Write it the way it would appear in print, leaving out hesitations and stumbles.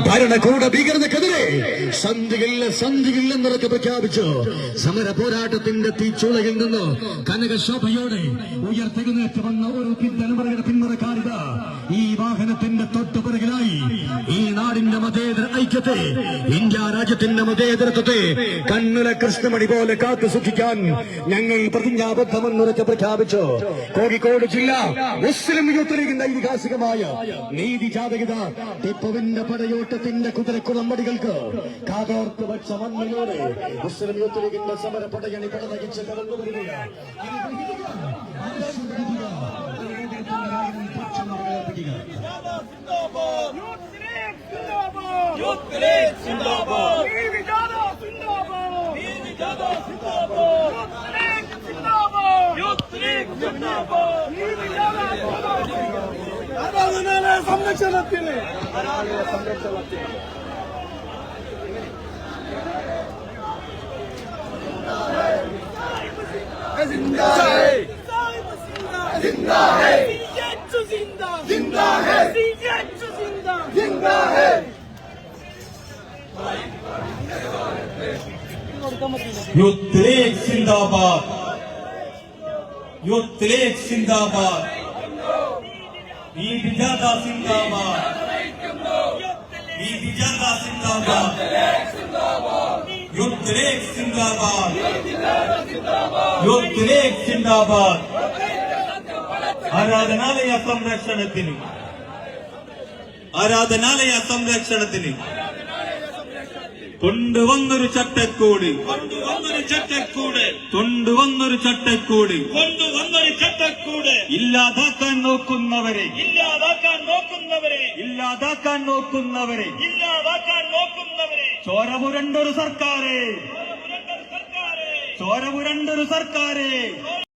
ഭരണകൂട ഭീകരതക്കെതിരെ സന്ധിയില്ലെന്നൊക്കെ പ്രഖ്യാപിച്ചു സമര പോരാട്ടത്തിന്റെ തീച്ചുളയിൽ നിന്ന് കനകശോഭയോടെ ഉയർത്തെഴുന്നേറ്റ് വന്ന ഒരു തലമുറയുടെ പിന്മുറക്കാരിത ഈ വാഹനത്തിന്റെ തൊട്ടുപിറകിലായി ഈ നാടിന്റെ മതേതര ഐക്യത്തെ, ഇന്ത്യ രാജ്യത്തിന്റെ മതേതരത്വത്തെ കണ്ണുല കൃഷ്ണമണി പോലെ കാത്തു സൂക്ഷിക്കാൻ ഞങ്ങൾ പ്രതിജ്ഞാബദ്ധമെന്നുറക്കെ പ്രഖ്യാപിച്ചു. കോഴിക്കോട് ജില്ല മുസ്ലിം യൂത്ത് ലീഗിന്റെ ഐതിഹാസികമായ നീതി ജാഥകിത ടിപ്പുവിന്റെ പടയോട്ടത്തിന്റെ കുതിരക്കുളമ്പടികൾക്ക് കാതോർത്ത് വച്ച മണ്ണിലൂടെ മുസ്ലിം യൂത്ത് ലീഗിന്റെ സമര പടയണി പടനയിച്ച് കടന്നു വരികയാണ്. സംരക്ഷണത്തിന് जिंदा है, जिंदा है, जिंदा, जिंदा है, जिंदा, जिंदा है। यूथ लीग जिंदाबाद, यूथ लीग जिंदाबाद, ईद ज्यादा जिंदाबाद, ईद ज्यादा जिंदाबाद, यूथ लीग जिंदाबाद, യൂത്ത് ലീഗ് സിന്ദാബാദ്. ആരാധനാലയ സംരക്ഷണത്തിന് കൊണ്ടുവന്നൊരു ചട്ടക്കൂട്, ഇല്ലാതാക്കാൻ നോക്കുന്നവരെ ചോര പുരണ്ടൊരു സർക്കാരെ